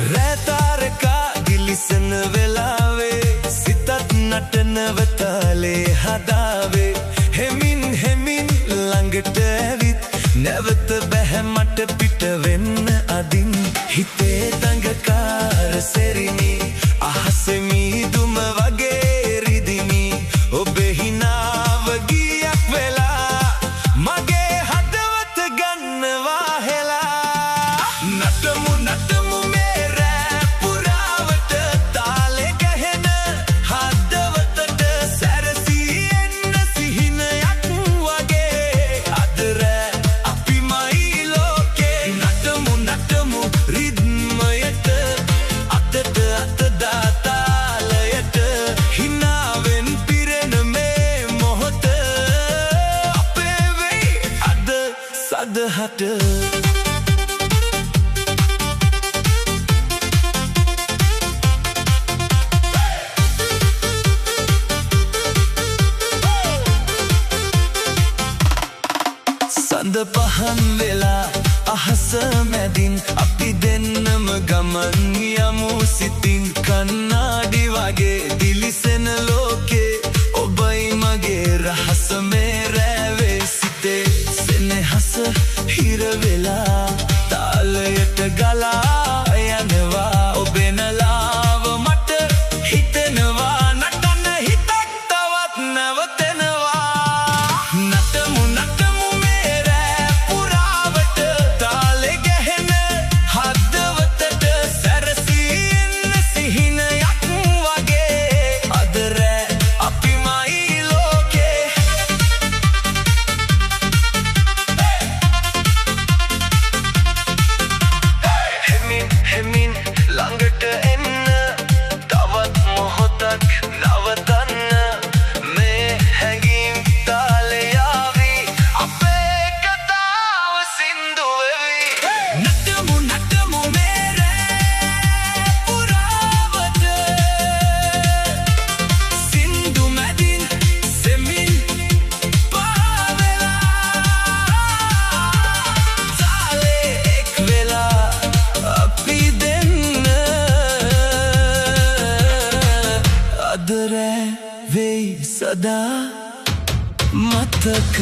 රැතාරකා ගිලිසන වෙලාවේ සිතත් නටනව තාලේ හදාවේ හෙමින් හෙමින් ළඟට ඇවිත් නැවත බැහැ මට පිට වෙන්න අදින් හිතේ දඟකාර සෙරිනි අහසේ මීදුම වගේ රිදිමි ඔබේ හිනාව ගියක් වෙලා මගේ හදවත ගන්නවා හෙලා නටමු නටමු මේ රෑ පුරාවට තාලේ ගැහෙන හදවතට සැරසී එන්න සිහිනයක් වගේ අද රෑ අපිමයි ලෝකේ නටමු නටමු රිද්මයට අතට අත දා තාලයට හිනාවෙන් පිරෙන මේ මොහොත අපේ වෙයි අද සදහට සඳ පහන් වෙලා අහස මැදින් අපි දෙන්නම ගමන් යමු සිතින් කන්නාඩි වගේ දිලිසෙන ලෝකේ ඔබයි මගේ රහස මේ රැවේ සිතේ සෙනෙහස හිර වෙලා තාලයට ගලා යනවා ඔබේ නලාව මට හිතෙනවා නටන හිතක් තවත් නැවතෙනවා නටමු නටමු මේ රෑ පුරාවට තාලේ ගැහෙන හදවතට සැරසී එන්න සිහිනයක් වගේ අද රෑ අපිමයි ලෝකේ හෙමින් හෙමින් ළඟට එන්න තවත් මොහොතක් නවතන්න මේ හැඟීම් තාලේ යාවි අපේ කතාව සින්දු වෙවි නටමු නටමු මේ රෑ පුරාවට සින්දු මැදින් සෙමින් පාවෙලා තාලේ එක් වෙලා අපි දෙන්න අද රෑ වෙයි සදා මතක